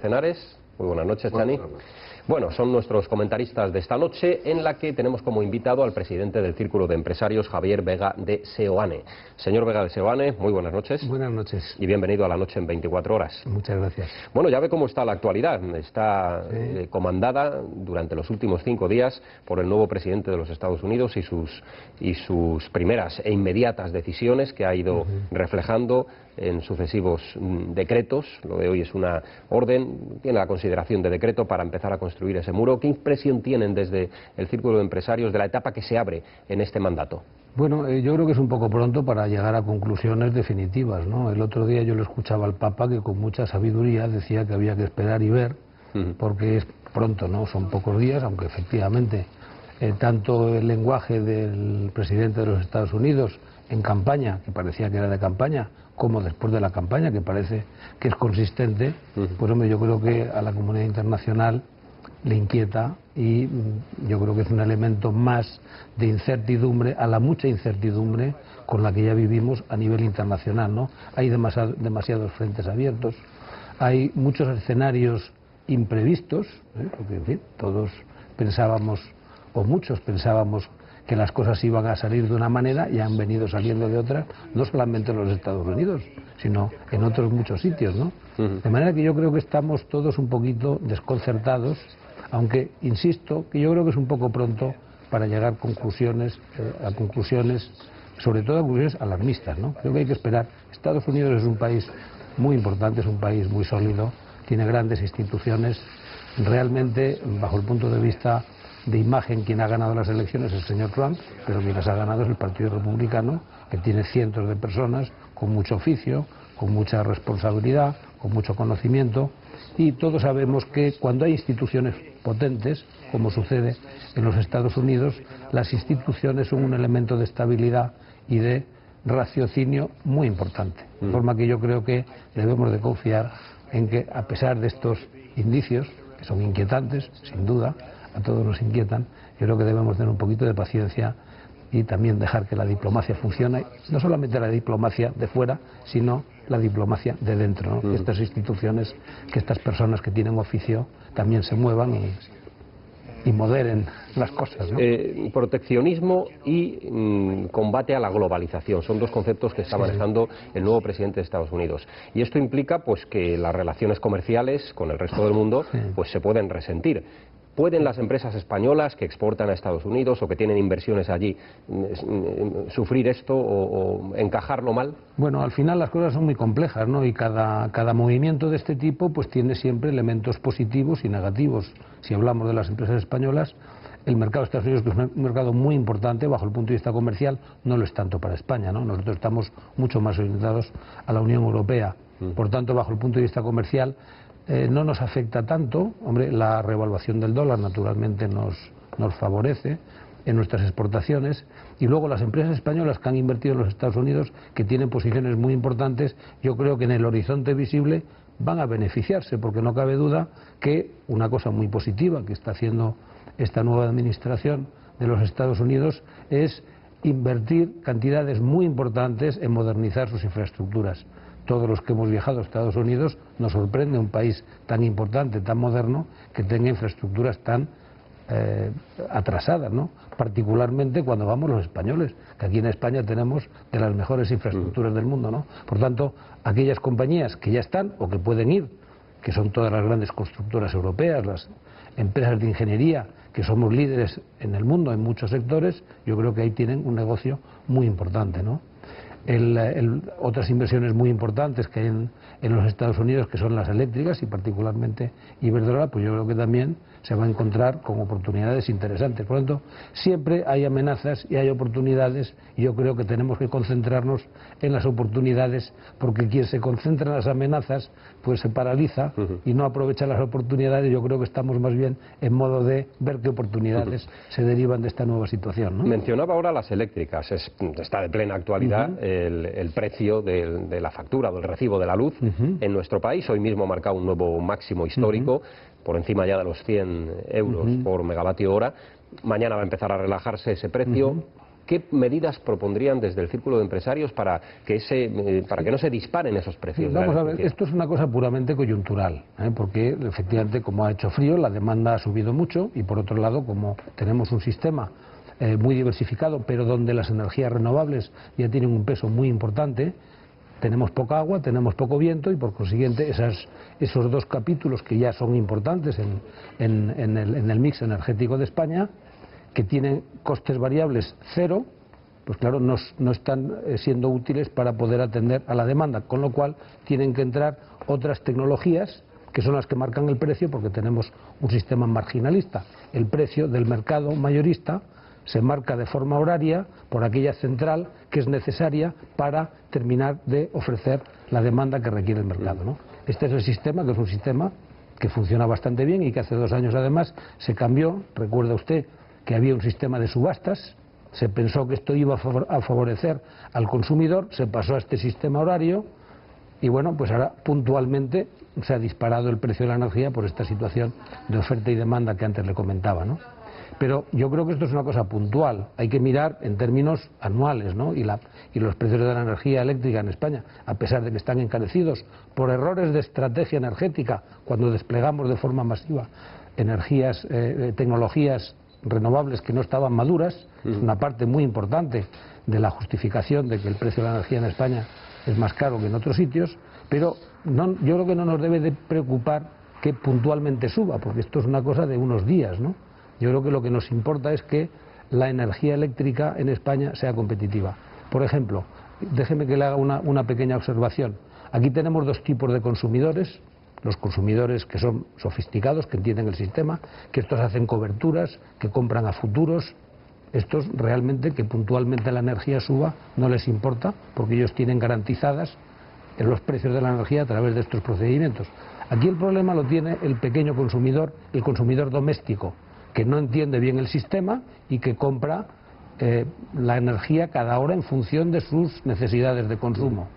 Arcenares. Muy buenas noches, Chani. Bueno, son nuestros comentaristas de esta noche, en la que tenemos como invitado al presidente del Círculo de Empresarios, Javier Vega de Seoane. Señor Vega de Seoane, muy buenas noches. Buenas noches. Y bienvenido a La Noche en 24 Horas. Muchas gracias. Bueno, ya ve cómo está la actualidad. Está comandada durante los últimos 5 días por el nuevo presidente de los Estados Unidos y sus primeras e inmediatas decisiones que ha ido reflejando en sucesivos decretos. Lo de hoy es una orden, tiene la consideración de decreto para empezar a construir ese muro. ¿Qué impresión tienen desde el Círculo de Empresarios de la etapa que se abre en este mandato? Bueno, yo creo que es un poco pronto para llegar a conclusiones definitivas, ¿no? El otro día yo le escuchaba al Papa que con mucha sabiduría decía que había que esperar y ver, porque es pronto, ¿no? Son pocos días, aunque efectivamente tanto el lenguaje del presidente de los Estados Unidos en campaña, que parecía que era de campaña, como después de la campaña, que parece que es consistente, pues hombre, yo creo que a la comunidad internacional le inquieta y yo creo que es un elemento más de incertidumbre, a la mucha incertidumbre con la que ya vivimos a nivel internacional, ¿no? Hay demasiados frentes abiertos, hay muchos escenarios imprevistos, porque en fin, todos pensábamos, o muchos pensábamos, que las cosas iban a salir de una manera y han venido saliendo de otra, no solamente en los Estados Unidos, sino en otros muchos sitios, ¿no? De manera que yo creo que estamos todos un poquito desconcertados, aunque insisto que yo creo que es un poco pronto para llegar a conclusiones, sobre todo a conclusiones alarmistas, ¿no? Creo que hay que esperar. Estados Unidos es un país muy importante, es un país muy sólido, tiene grandes instituciones, realmente, bajo el punto de vista de imagen, quien ha ganado las elecciones es el señor Trump, pero quien las ha ganado es el Partido Republicano, que tiene cientos de personas con mucho oficio, con mucha responsabilidad, con mucho conocimiento, y todos sabemos que cuando hay instituciones potentes, como sucede en los Estados Unidos, las instituciones son un elemento de estabilidad y de raciocinio muy importante. De forma que yo creo que debemos de confiar en que, a pesar de estos indicios, que son inquietantes, sin duda, a todos nos inquietan, yo creo que debemos tener un poquito de paciencia y también dejar que la diplomacia funcione, no solamente la diplomacia de fuera, sino la diplomacia de dentro, ¿no? Que estas instituciones, que estas personas que tienen oficio también se muevan y moderen las cosas, ¿no? Proteccionismo y combate a la globalización son dos conceptos que está manejando el nuevo presidente de Estados Unidos, y esto implica pues que las relaciones comerciales con el resto del mundo pues se pueden resentir. ¿Pueden las empresas españolas que exportan a Estados Unidos o que tienen inversiones allí sufrir esto o encajarlo mal? Bueno, al final las cosas son muy complejas, ¿no? Y cada movimiento de este tipo pues tiene siempre elementos positivos y negativos. Si hablamos de las empresas españolas, el mercado de Estados Unidos, que es un mercado muy importante bajo el punto de vista comercial, no lo es tanto para España, ¿no? Nosotros estamos mucho más orientados a la Unión Europea. Por tanto, bajo el punto de vista comercial, no nos afecta tanto. Hombre, la revaluación del dólar naturalmente nos favorece en nuestras exportaciones, y luego las empresas españolas que han invertido en los Estados Unidos, que tienen posiciones muy importantes, yo creo que en el horizonte visible van a beneficiarse, porque no cabe duda que una cosa muy positiva que está haciendo esta nueva administración de los Estados Unidos es invertir cantidades muy importantes en modernizar sus infraestructuras. Todos los que hemos viajado a Estados Unidos nos sorprende un país tan importante, tan moderno, que tenga infraestructuras tan atrasadas, ¿no? Particularmente cuando vamos los españoles, que aquí en España tenemos de las mejores infraestructuras del mundo, ¿no? Por tanto, aquellas compañías que ya están o que pueden ir, que son todas las grandes constructoras europeas, las empresas de ingeniería, que somos líderes en el mundo en muchos sectores, yo creo que ahí tienen un negocio muy importante, ¿no? Otras inversiones muy importantes que hay en los Estados Unidos, que son las eléctricas, y particularmente Iberdrola, pues yo creo que también se va a encontrar con oportunidades interesantes. Por lo tanto, siempre hay amenazas y hay oportunidades, y yo creo que tenemos que concentrarnos en las oportunidades, porque quien se concentra en las amenazas pues se paraliza y no aprovecha las oportunidades. Yo creo que estamos más bien en modo de ver qué oportunidades se derivan de esta nueva situación, ¿no? Mencionaba ahora las eléctricas. Está de plena actualidad el precio de la factura, del recibo de la luz en nuestro país. Hoy mismo ha marcado un nuevo máximo histórico, por encima ya de los 100 euros por megavatio hora. Mañana va a empezar a relajarse ese precio. ¿qué medidas propondrían desde el Círculo de Empresarios para que no se disparen esos precios? Vamos a ver, esto es una cosa puramente coyuntural, porque efectivamente, como ha hecho frío, la demanda ha subido mucho, y por otro lado, como tenemos un sistema muy diversificado, pero donde las energías renovables ya tienen un peso muy importante, tenemos poca agua, tenemos poco viento, y por consiguiente esos dos capítulos que ya son importantes en el mix energético de España, que tienen costes variables cero, pues claro, no están siendo útiles para poder atender a la demanda, con lo cual tienen que entrar otras tecnologías que son las que marcan el precio, porque tenemos un sistema marginalista. El precio del mercado mayorista se marca de forma horaria por aquella central que es necesaria para terminar de ofrecer la demanda que requiere el mercado, ¿no? Este es el sistema, que es un sistema que funciona bastante bien y que hace 2 años además se cambió. Recuerda usted que había un sistema de subastas, se pensó que esto iba a favorecer al consumidor, se pasó a este sistema horario y bueno, pues ahora puntualmente se ha disparado el precio de la energía por esta situación de oferta y demanda que antes le comentaba, ¿no? Pero yo creo que esto es una cosa puntual, hay que mirar en términos anuales, ¿no? Y los precios de la energía eléctrica en España, a pesar de que están encarecidos por errores de estrategia energética, cuando desplegamos de forma masiva tecnologías renovables que no estaban maduras, es una parte muy importante de la justificación de que el precio de la energía en España es más caro que en otros sitios, pero yo creo que no nos debe de preocupar que puntualmente suba, porque esto es una cosa de unos días, ¿no? Yo creo que lo que nos importa es que la energía eléctrica en España sea competitiva. Por ejemplo, déjeme que le haga una pequeña observación. Aquí tenemos 2 tipos de consumidores: los consumidores que son sofisticados, que entienden el sistema, que estos hacen coberturas, que compran a futuros. Estos realmente, que puntualmente la energía suba, no les importa, porque ellos tienen garantizadas los precios de la energía a través de estos procedimientos. Aquí el problema lo tiene el pequeño consumidor, el consumidor doméstico, que no entiende bien el sistema y que compra la energía cada hora en función de sus necesidades de consumo.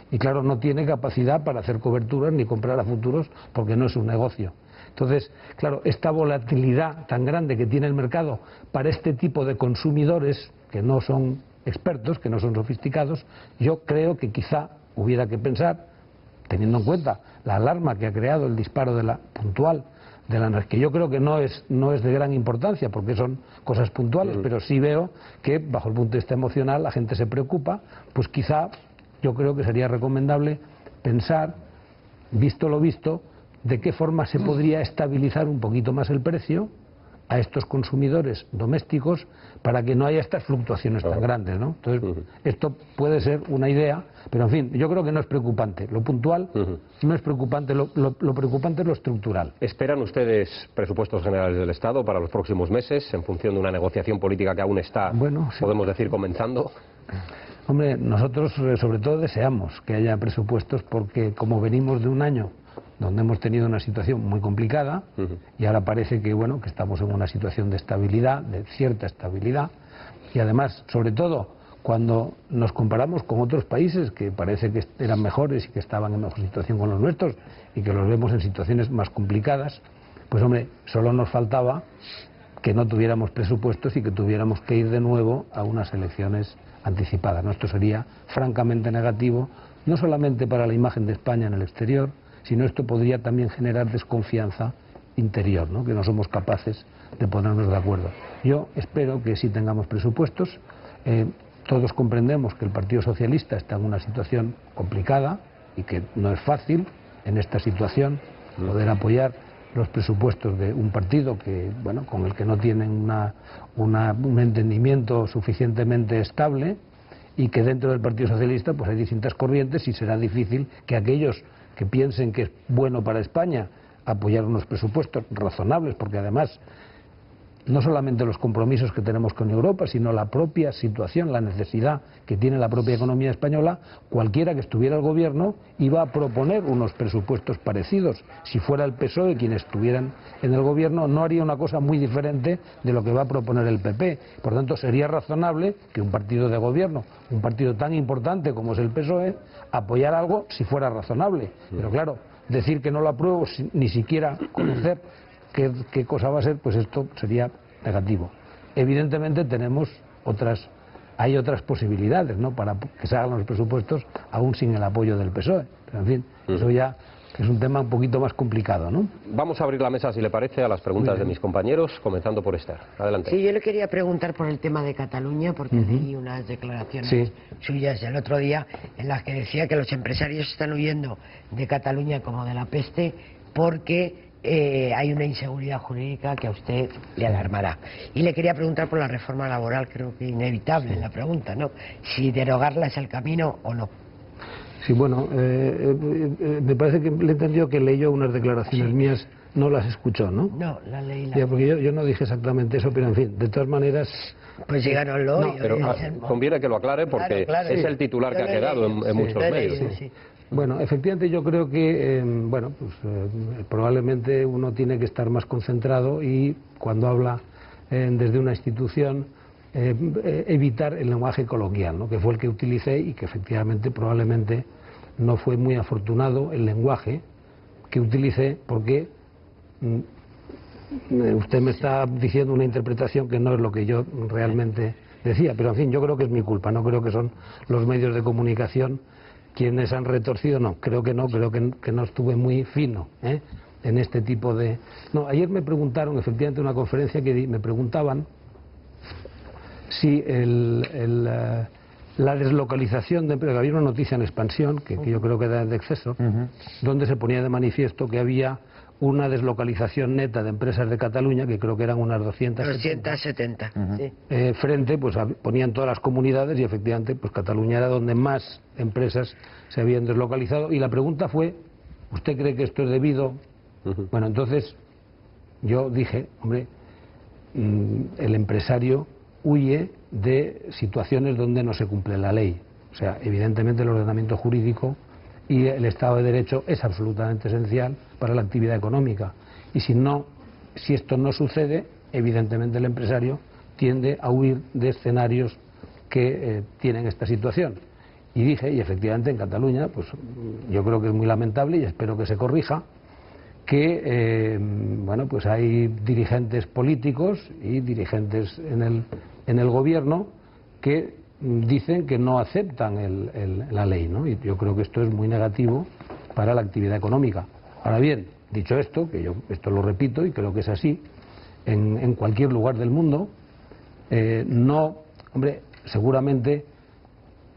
Y claro, no tiene capacidad para hacer coberturas ni comprar a futuros, porque no es un negocio. Entonces, claro, esta volatilidad tan grande que tiene el mercado para este tipo de consumidores, que no son expertos, que no son sofisticados, yo creo que quizá hubiera que pensar, teniendo en cuenta la alarma que ha creado el disparo puntual de la energía, que yo creo que no es de gran importancia, porque son cosas puntuales, pero sí veo que bajo el punto de vista emocional la gente se preocupa, pues quizá yo creo que sería recomendable pensar, visto lo visto, de qué forma se podría estabilizar un poquito más el precio a estos consumidores domésticos para que no haya estas fluctuaciones tan grandes, ¿no? Entonces, esto puede ser una idea, pero en fin, yo creo que no es preocupante. Lo puntual no es preocupante, lo preocupante es lo estructural. ¿Esperan ustedes presupuestos generales del Estado para los próximos meses, en función de una negociación política que aún está, bueno, sí, podemos decir, comenzando? Hombre, nosotros sobre todo deseamos que haya presupuestos, porque como venimos de un año donde hemos tenido una situación muy complicada y ahora parece que bueno, que estamos en una situación de estabilidad, de cierta estabilidad, y además, sobre todo, cuando nos comparamos con otros países que parece que eran mejores y que estaban en mejor situación con los nuestros y que los vemos en situaciones más complicadas, pues hombre, solo nos faltaba que no tuviéramos presupuestos y que tuviéramos que ir de nuevo a unas elecciones anticipadas, ¿no? Esto sería francamente negativo, no solamente para la imagen de España en el exterior, sino esto podría también generar desconfianza interior, ¿no? Que no somos capaces de ponernos de acuerdo. Yo espero que sí tengamos presupuestos. Todos comprendemos que el Partido Socialista está en una situación complicada y que no es fácil en esta situación poder apoyar los presupuestos de un partido que, bueno, con el que no tienen un entendimiento suficientemente estable, y que dentro del Partido Socialista pues hay distintas corrientes, y será difícil que aquellos que piensen que es bueno para España apoyar unos presupuestos razonables, porque además no solamente los compromisos que tenemos con Europa, sino la propia situación, la necesidad que tiene la propia economía española, cualquiera que estuviera al gobierno iba a proponer unos presupuestos parecidos. Si fuera el PSOE quien estuvieran en el gobierno, no haría una cosa muy diferente de lo que va a proponer el PP. Por tanto, sería razonable que un partido de gobierno, un partido tan importante como es el PSOE, apoyara algo si fuera razonable. Pero claro, decir que no lo apruebo sin ni siquiera conocer qué cosa va a ser, pues esto sería negativo. Evidentemente tenemos otras hay otras posibilidades, ¿no?, para que se hagan los presupuestos aún sin el apoyo del PSOE. Pero, en fin, eso ya es un tema un poquito más complicado, ¿no? Vamos a abrir la mesa, si le parece, a las preguntas de mis compañeros, comenzando por Esther. Adelante. Sí, yo le quería preguntar por el tema de Cataluña, porque leí unas declaraciones suyas el otro día en las que decía que los empresarios están huyendo de Cataluña como de la peste porque hay una inseguridad jurídica que a usted le alarmará. Y le quería preguntar por la reforma laboral, creo que inevitable la pregunta, ¿no? Si derogarla es el camino o no. Sí, bueno, me parece que le he entendido que leyó unas declaraciones mías, no las escuchó, ¿no? No, las leí. Ya, porque yo no dije exactamente eso, pero en fin, de todas maneras... Pues díganoslo. No, pero conviene que lo aclare porque claro, es el titular que ha quedado en muchos medios. Bueno, efectivamente yo creo que, probablemente uno tiene que estar más concentrado y cuando habla desde una institución evitar el lenguaje coloquial, ¿no?, que fue el que utilicé y que efectivamente probablemente no fue muy afortunado el lenguaje que utilicé porque usted me está diciendo una interpretación que no es lo que yo realmente decía, pero en fin, yo creo que es mi culpa, no creo que son los medios de comunicación quienes han retorcido, no, creo que no estuve muy fino en este tipo de... No, ayer me preguntaron, efectivamente en una conferencia que di, me preguntaban si la deslocalización de empresas, había una noticia en Expansión, que yo creo que era de Exceso, donde se ponía de manifiesto que había una deslocalización neta de empresas de Cataluña, que creo que eran unas 270. Sí. Frente, pues ponían todas las comunidades y efectivamente pues Cataluña era donde más empresas se habían deslocalizado. Y la pregunta fue, ¿usted cree que esto es debido? Bueno, entonces yo dije, hombre, el empresario huye de situaciones donde no se cumple la ley. O sea, evidentemente el ordenamiento jurídico y el Estado de Derecho es absolutamente esencial para la actividad económica. Y si esto no sucede, evidentemente el empresario tiende a huir de escenarios que tienen esta situación. Y dije, y efectivamente en Cataluña, pues yo creo que es muy lamentable y espero que se corrija, que pues hay dirigentes políticos y dirigentes en el gobierno que dicen que no aceptan la ley, ¿no? Y yo creo que esto es muy negativo para la actividad económica. Ahora bien, dicho esto, que yo esto lo repito y creo que es así, en cualquier lugar del mundo, seguramente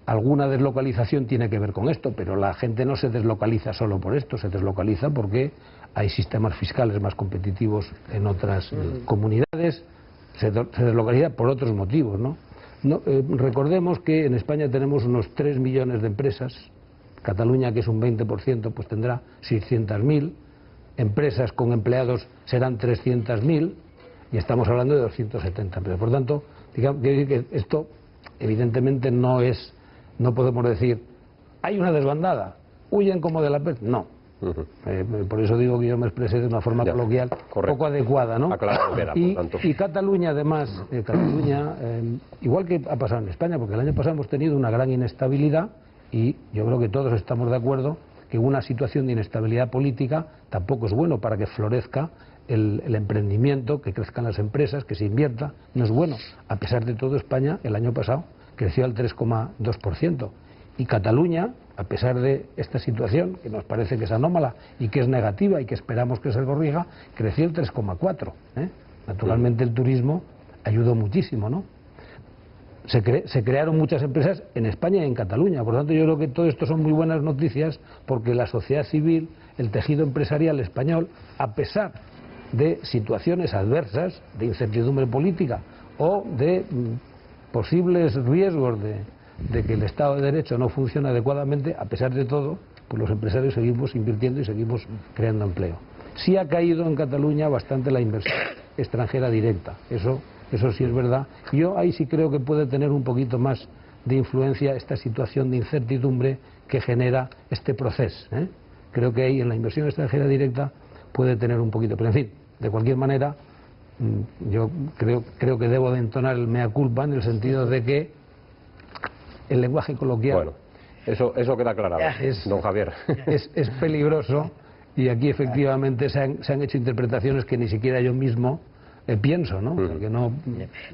alguna deslocalización tiene que ver con esto, pero la gente no se deslocaliza solo por esto, se deslocaliza porque hay sistemas fiscales más competitivos en otras comunidades, se deslocaliza por otros motivos, ¿no? Recordemos que en España tenemos unos 3 millones de empresas, Cataluña, que es un 20%, pues tendrá 600.000, empresas con empleados serán 300.000 y estamos hablando de 270 empresas. Por tanto, digamos que esto evidentemente no podemos decir, hay una desbandada, huyen como de la peste, no. Por eso digo que yo me expresé de una forma coloquial poco adecuada, ¿no? Y Cataluña, además, igual que ha pasado en España, porque el año pasado hemos tenido una gran inestabilidad y yo creo que todos estamos de acuerdo que una situación de inestabilidad política tampoco es bueno para que florezca el emprendimiento, que crezcan las empresas, que se invierta, no es bueno. A pesar de todo, España el año pasado creció al 3,2%. Y Cataluña, a pesar de esta situación, que nos parece que es anómala y que es negativa y que esperamos que se corrija, creció el 3,4%. Naturalmente el turismo ayudó muchísimo, ¿no? Se crearon muchas empresas en España y en Cataluña. Por lo tanto, yo creo que todo esto son muy buenas noticias porque la sociedad civil, el tejido empresarial español, a pesar de situaciones adversas, de incertidumbre política o de posibles riesgos de que el Estado de Derecho no funcione adecuadamente, a pesar de todo, pues los empresarios seguimos invirtiendo y seguimos creando empleo. Sí ha caído en Cataluña bastante la inversión extranjera directa, eso sí es verdad. Yo ahí sí creo que puede tener un poquito más de influencia esta situación de incertidumbre que genera este proceso. Creo que ahí en la inversión extranjera directa puede tener un poquito, pero en fin, de cualquier manera, yo creo que debo de entonar el mea culpa en el sentido de que el lenguaje coloquial... Bueno, eso queda aclarado, don Javier. Es peligroso y aquí efectivamente se han hecho interpretaciones que ni siquiera yo mismo pienso, ¿no? Porque no...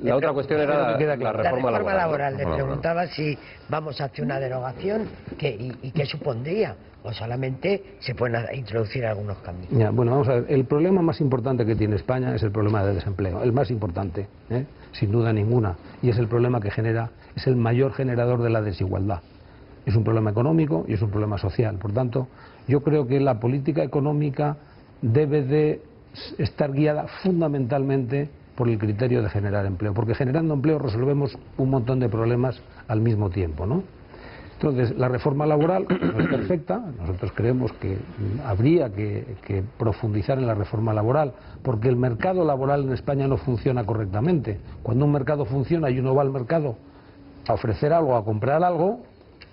La otra cuestión era la reforma laboral. Le preguntaba si vamos hacia una derogación y qué supondría, o solamente se pueden introducir algunos cambios. Ya, bueno, vamos a ver, el problema más importante que tiene España es el problema del desempleo, el más importante, sin duda ninguna, y es el problema que genera, es el mayor generador de la desigualdad. Es un problema económico y es un problema social. Por tanto, yo creo que la política económica debe de estar guiada fundamentalmente por el criterio de generar empleo, porque generando empleo resolvemos un montón de problemas al mismo tiempo, ¿no? Entonces, la reforma laboral no es perfecta. Nosotros creemos que habría que profundizar en la reforma laboral, porque el mercado laboral en España no funciona correctamente. Cuando un mercado funciona y uno va al mercado a ofrecer algo, a comprar algo,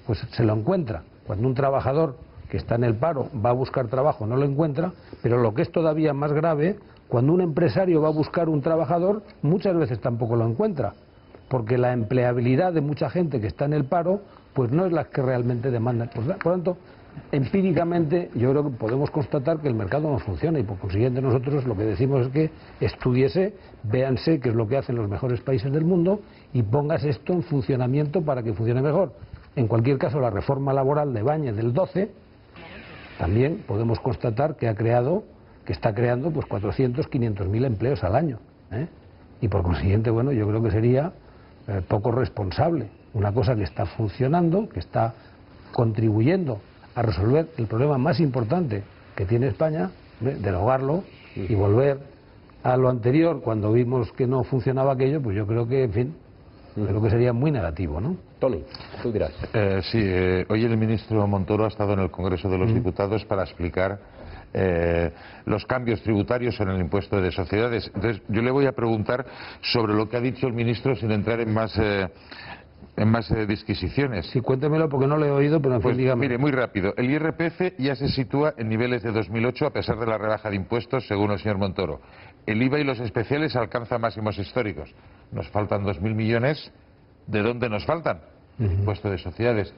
pues se lo encuentra. Cuando un trabajador que está en el paro va a buscar trabajo, no lo encuentra, pero lo que es todavía más grave, cuando un empresario va a buscar un trabajador, muchas veces tampoco lo encuentra, porque la empleabilidad de mucha gente que está en el paro pues no es la que realmente demandan. Por lo tanto, empíricamente yo creo que podemos constatar que el mercado no funciona, y por consiguiente nosotros lo que decimos es que estudiese, véanse qué es lo que hacen los mejores países del mundo y póngase esto en funcionamiento para que funcione mejor. En cualquier caso, la reforma laboral de Báñez del 12 también podemos constatar que está creando pues 400, 500.000 empleos al año, y por consiguiente, bueno, yo creo que sería poco responsable una cosa que está funcionando, que está contribuyendo a resolver el problema más importante que tiene España, derogarlo y volver a lo anterior cuando vimos que no funcionaba aquello. Pues yo creo que, en fin, creo que sería muy negativo, ¿no? Tony, tú dirás. Sí, hoy el ministro Montoro ha estado en el Congreso de los Diputados para explicar los cambios tributarios en el impuesto de sociedades. Entonces, yo le voy a preguntar sobre lo que ha dicho el ministro sin entrar en más disquisiciones. Sí, cuéntemelo porque no lo he oído, pero en fin, dígame. Mire, muy rápido. El IRPF ya se sitúa en niveles de 2008 a pesar de la rebaja de impuestos, según el señor Montoro. El IVA y los especiales alcanzan máximos históricos. Nos faltan 2.000 millones. ¿De dónde nos faltan? Impuesto de sociedades.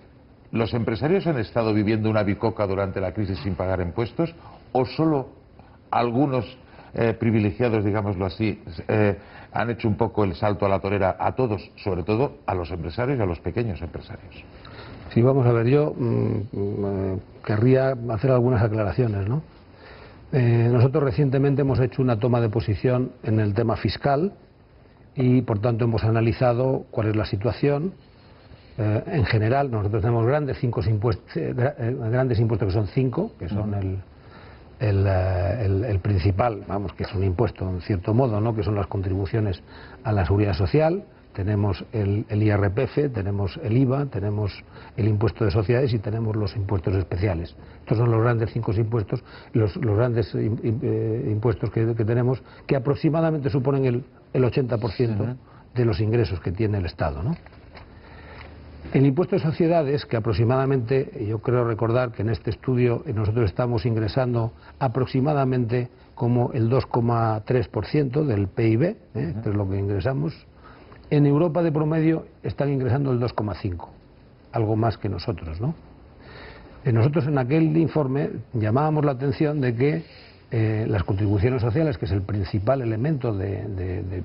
¿Los empresarios han estado viviendo una bicoca durante la crisis sin pagar impuestos? ¿O solo algunos privilegiados, digámoslo así, han hecho un poco el salto a la torera a todos, sobre todo a los empresarios y a los pequeños empresarios? Sí, vamos a ver, yo querría hacer algunas aclaraciones, ¿no? Nosotros recientemente hemos hecho una toma de posición en el tema fiscal y, por tanto, hemos analizado cuál es la situación. En general, nosotros tenemos grandes impuestos que son 5, que son el principal, vamos, que es un impuesto en cierto modo, ¿no?, que son las contribuciones a la seguridad social. Tenemos el IRPF, tenemos el IVA, tenemos el impuesto de sociedades y tenemos los impuestos especiales. Estos son los grandes 5 impuestos, los grandes impuestos que tenemos, que aproximadamente suponen el 80% de los ingresos que tiene el Estado, ¿no? El impuesto de sociedades, que aproximadamente, yo creo recordar que en este estudio nosotros estamos ingresando aproximadamente como el 2,3% del PIB, esto es lo que ingresamos. En Europa de promedio están ingresando el 2,5%, algo más que nosotros, ¿no? Nosotros en aquel informe llamábamos la atención de que las contribuciones sociales, que es el principal elemento de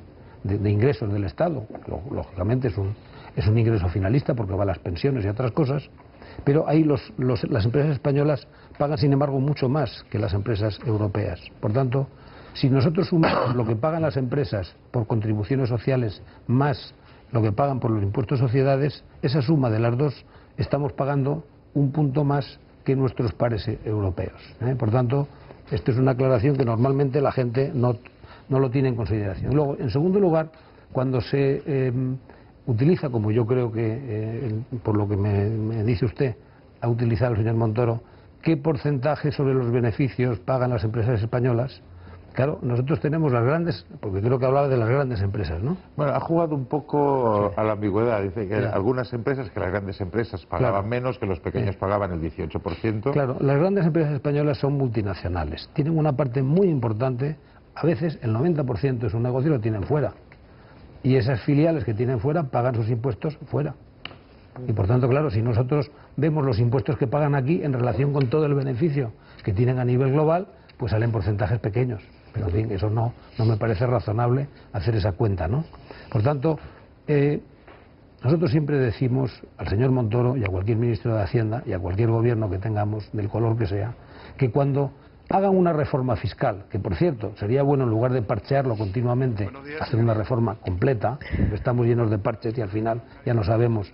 ingresos del Estado, lógicamente es un ingreso finalista porque va a las pensiones y otras cosas, pero ahí las empresas españolas pagan, sin embargo, mucho más que las empresas europeas. Por tanto, si nosotros sumamos lo que pagan las empresas por contribuciones sociales más lo que pagan por los impuestos de sociedades, esa suma de las dos estamos pagando un punto más que nuestros pares europeos. Por tanto, esto es una aclaración que normalmente la gente no lo tiene en consideración. Luego, en segundo lugar, cuando se utiliza, como yo creo que, por lo que me dice usted, ha utilizado el señor Montoro, ¿qué porcentaje sobre los beneficios pagan las empresas españolas? Claro, nosotros tenemos las grandes, porque creo que hablaba de las grandes empresas, ¿no? Bueno, ha jugado un poco a la ambigüedad. Dice que algunas empresas, que las grandes empresas pagaban menos, que los pequeños pagaban el 18%. Claro, las grandes empresas españolas son multinacionales. Tienen una parte muy importante, a veces el 90% de su negocio lo tienen fuera. Y esas filiales que tienen fuera pagan sus impuestos fuera. Y por tanto, claro, si nosotros vemos los impuestos que pagan aquí en relación con todo el beneficio que tienen a nivel global, pues salen porcentajes pequeños. Pero en fin, eso no me parece razonable hacer esa cuenta, ¿no? Por tanto, nosotros siempre decimos al señor Montoro y a cualquier ministro de Hacienda y a cualquier gobierno que tengamos, del color que sea, que cuando hagan una reforma fiscal, que por cierto sería bueno en lugar de parchearlo continuamente, hacer una reforma completa, porque estamos llenos de parches y al final ya no sabemos,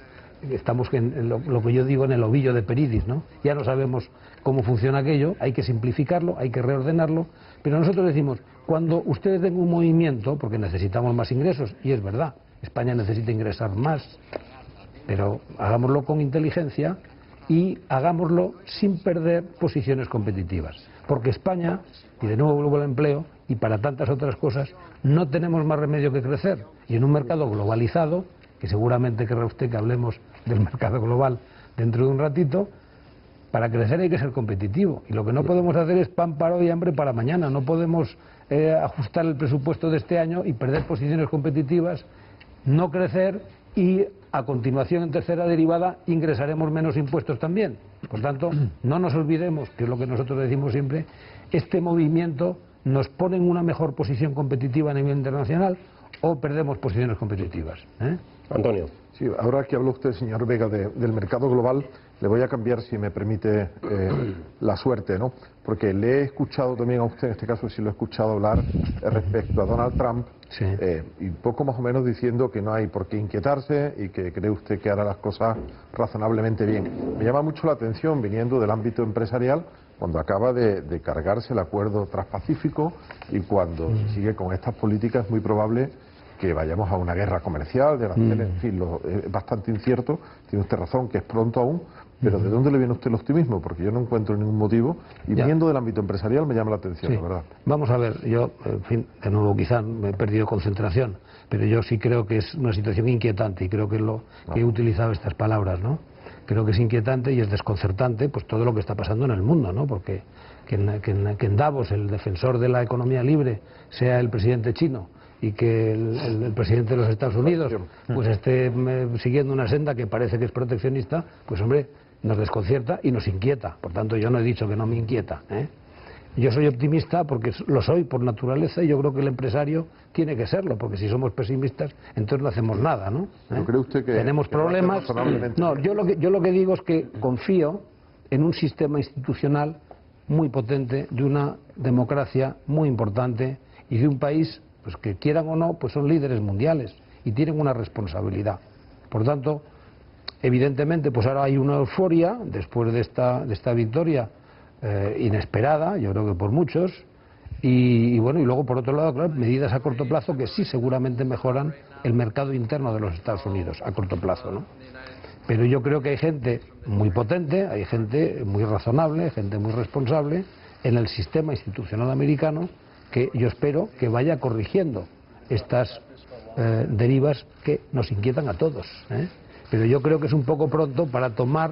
estamos en lo que yo digo en el ovillo de Peridis, ¿no? Ya no sabemos cómo funciona aquello, hay que simplificarlo, hay que reordenarlo, pero nosotros decimos, cuando ustedes den un movimiento, porque necesitamos más ingresos, y es verdad, España necesita ingresar más, pero hagámoslo con inteligencia y hagámoslo sin perder posiciones competitivas. Porque España, y de nuevo vuelvo al empleo, y para tantas otras cosas, no tenemos más remedio que crecer. Y en un mercado globalizado, que seguramente querrá usted que hablemos del mercado global dentro de un ratito, para crecer hay que ser competitivo. Y lo que no podemos hacer es pan para hoy y hambre para mañana. No podemos ajustar el presupuesto de este año y perder posiciones competitivas, no crecer y a continuación en tercera derivada ingresaremos menos impuestos también. Por tanto, no nos olvidemos, que es lo que nosotros decimos siempre, este movimiento nos pone en una mejor posición competitiva a nivel internacional o perdemos posiciones competitivas. Antonio. Sí, ahora que habló usted, señor Vega, del mercado global, le voy a cambiar, si me permite, la suerte, ¿no? Porque le he escuchado también a usted, en este caso sí lo he escuchado hablar respecto a Donald Trump, sí. Y poco más o menos diciendo que no hay por qué inquietarse y que cree usted que hará las cosas razonablemente bien. Me llama mucho la atención, viniendo del ámbito empresarial, cuando acaba de cargarse el acuerdo transpacífico y cuando sigue con estas políticas, es muy probable que vayamos a una guerra comercial, de aranceles, en fin, es bastante incierto. Tiene usted razón, que es pronto aún, pero ¿de dónde le viene a usted el optimismo? Porque yo no encuentro ningún motivo, y viniendo del ámbito empresarial me llama la atención, la verdad. Vamos a ver, yo, en fin, de nuevo quizá me he perdido concentración, pero yo sí creo que es una situación inquietante, y creo que es lo que he utilizado estas palabras, ¿no? Creo que es inquietante y es desconcertante pues todo lo que está pasando en el mundo, ¿no? Porque que en Davos el defensor de la economía libre sea el presidente chino, y que el presidente de los Estados Unidos pues esté siguiendo una senda que parece que es proteccionista, pues hombre, nos desconcierta y nos inquieta. Por tanto, yo no he dicho que no me inquieta, Yo soy optimista porque lo soy por naturaleza, y yo creo que el empresario tiene que serlo, porque si somos pesimistas entonces no hacemos nada, ¿no? ¿No cree usted que tenemos problemas? No, yo lo que digo es que confío en un sistema institucional muy potente, de una democracia muy importante y de un país pues que quieran o no, pues son líderes mundiales y tienen una responsabilidad. Por tanto, evidentemente, pues ahora hay una euforia después de esta victoria inesperada, yo creo que por muchos, y bueno, y luego por otro lado, claro, medidas a corto plazo que sí seguramente mejoran el mercado interno de los Estados Unidos a corto plazo, ¿no? Pero yo creo que hay gente muy potente, hay gente muy razonable, gente muy responsable en el sistema institucional americano, que yo espero que vaya corrigiendo estas derivas que nos inquietan a todos, Pero yo creo que es un poco pronto para tomar,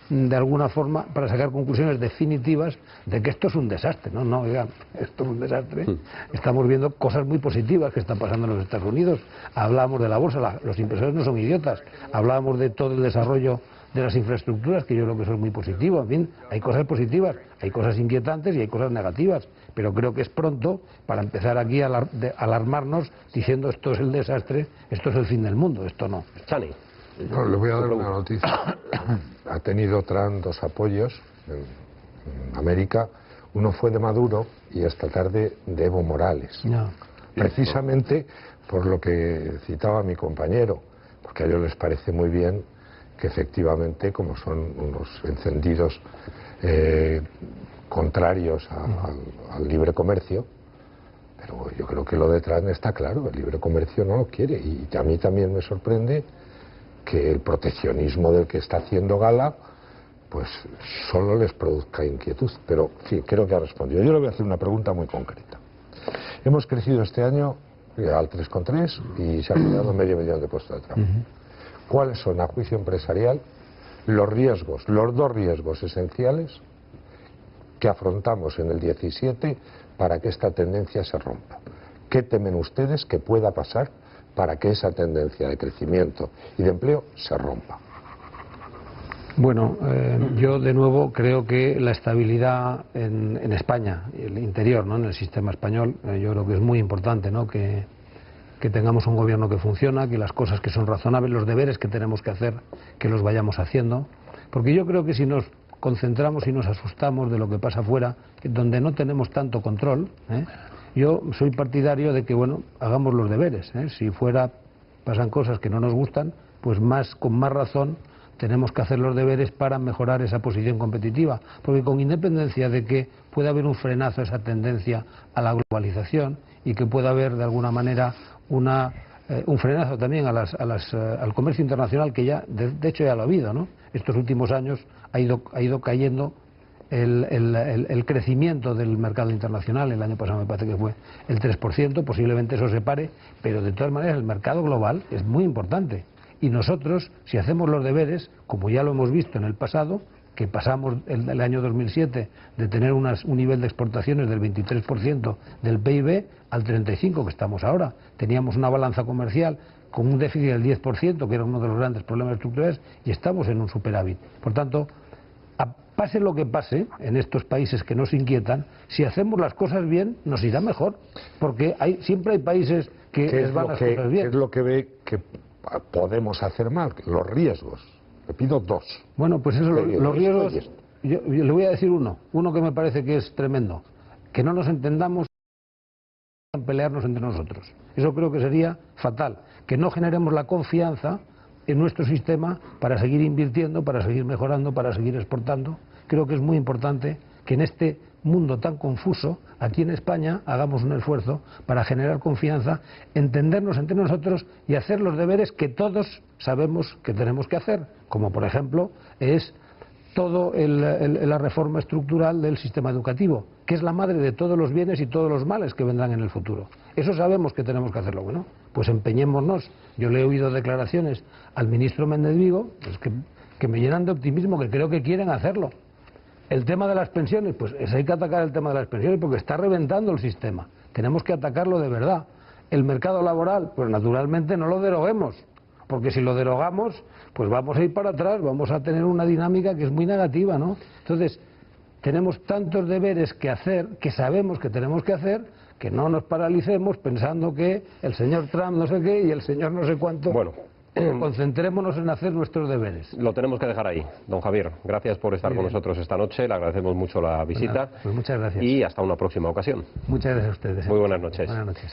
de alguna forma, para sacar conclusiones definitivas de que esto es un desastre. No, oigan, esto es un desastre. Estamos viendo cosas muy positivas que están pasando en los Estados Unidos. Hablábamos de la bolsa, los inversores no son idiotas. Hablábamos de todo el desarrollo de las infraestructuras, que yo creo que eso es muy positivo. En fin, hay cosas positivas, hay cosas inquietantes y hay cosas negativas, pero creo que es pronto para empezar aquí a alarmarnos diciendo esto es el desastre, esto es el fin del mundo, esto no. Chani. No, le voy a dar una noticia. Ha tenido Trump 2 apoyos en América. Uno fue de Maduro y esta tarde de Evo Morales. No. Precisamente por lo que citaba mi compañero, porque a ellos les parece muy bien que efectivamente, como son unos encendidos contrarios al libre comercio, pero yo creo que lo de Trump está claro, el libre comercio no lo quiere, y a mí también me sorprende que el proteccionismo del que está haciendo gala pues solo les produzca inquietud. Pero sí, creo que ha respondido. Yo le voy a hacer una pregunta muy concreta. Hemos crecido este año al 3,3 y se ha creado 500 millones de puestos de trabajo. ¿Cuáles son, a juicio empresarial, los riesgos, los 2 riesgos esenciales que afrontamos en el 17 para que esta tendencia se rompa? ¿Qué temen ustedes que pueda pasar para que esa tendencia de crecimiento y de empleo se rompa? Bueno, yo de nuevo creo que la estabilidad en España, el interior, ¿no?, en el sistema español, yo creo que es muy importante, ¿no?, que tengamos un gobierno que funciona, que las cosas que son razonables, los deberes que tenemos que hacer, que los vayamos haciendo, porque yo creo que si nos concentramos y nos asustamos de lo que pasa afuera, donde no tenemos tanto control, yo soy partidario de que, bueno, hagamos los deberes, si fuera pasan cosas que no nos gustan, pues con más razón tenemos que hacer los deberes para mejorar esa posición competitiva, porque con independencia de que pueda haber un frenazo a esa tendencia a la globalización y que pueda haber de alguna manera un frenazo también al comercio internacional, que ya de hecho ya lo ha habido, ¿no? Estos últimos años ha ido cayendo el crecimiento del mercado internacional. El año pasado me parece que fue el 3%, posiblemente eso se pare, pero de todas maneras el mercado global es muy importante. Y nosotros, si hacemos los deberes, como ya lo hemos visto en el pasado, que pasamos el año 2007 de tener un nivel de exportaciones del 23% del PIB al 35% que estamos ahora. Teníamos una balanza comercial con un déficit del 10%, que era uno de los grandes problemas estructurales, y estamos en un superávit. Por tanto, pase lo que pase en estos países que nos inquietan, si hacemos las cosas bien, nos irá mejor, porque siempre hay países que les van las cosas bien. ¿Qué es lo que ve que podemos hacer mal? Los riesgos. Le pido dos. Bueno, pues eso, los riesgos, yo le voy a decir uno que me parece que es tremendo, que no nos entendamos en pelearnos entre nosotros. Eso creo que sería fatal, que no generemos la confianza en nuestro sistema para seguir invirtiendo, para seguir mejorando, para seguir exportando. Creo que es muy importante que en este mundo tan confuso, aquí en España, hagamos un esfuerzo para generar confianza, entendernos entre nosotros y hacer los deberes que todos sabemos que tenemos que hacer, como por ejemplo es toda la reforma estructural del sistema educativo, que es la madre de todos los bienes y todos los males que vendrán en el futuro. Eso sabemos que tenemos que hacerlo. Bueno, pues empeñémonos. Yo le he oído declaraciones al ministro Méndez Vigo, pues que me llenan de optimismo, que creo que quieren hacerlo. El tema de las pensiones, pues hay que atacar el tema de las pensiones porque está reventando el sistema. Tenemos que atacarlo de verdad. El mercado laboral, pues naturalmente no lo deroguemos, porque si lo derogamos, pues vamos a ir para atrás, vamos a tener una dinámica que es muy negativa, ¿no? Entonces, tenemos tantos deberes que hacer, que sabemos que tenemos que hacer, que no nos paralicemos pensando que el señor Trump no sé qué y el señor no sé cuánto. Bueno, concentrémonos en hacer nuestros deberes. Lo tenemos que dejar ahí. Don Javier, gracias por estar con nosotros esta noche, le agradecemos mucho la visita. Pues muchas gracias. Y hasta una próxima ocasión. Muchas gracias a ustedes. Muy buenas noches. Buenas noches.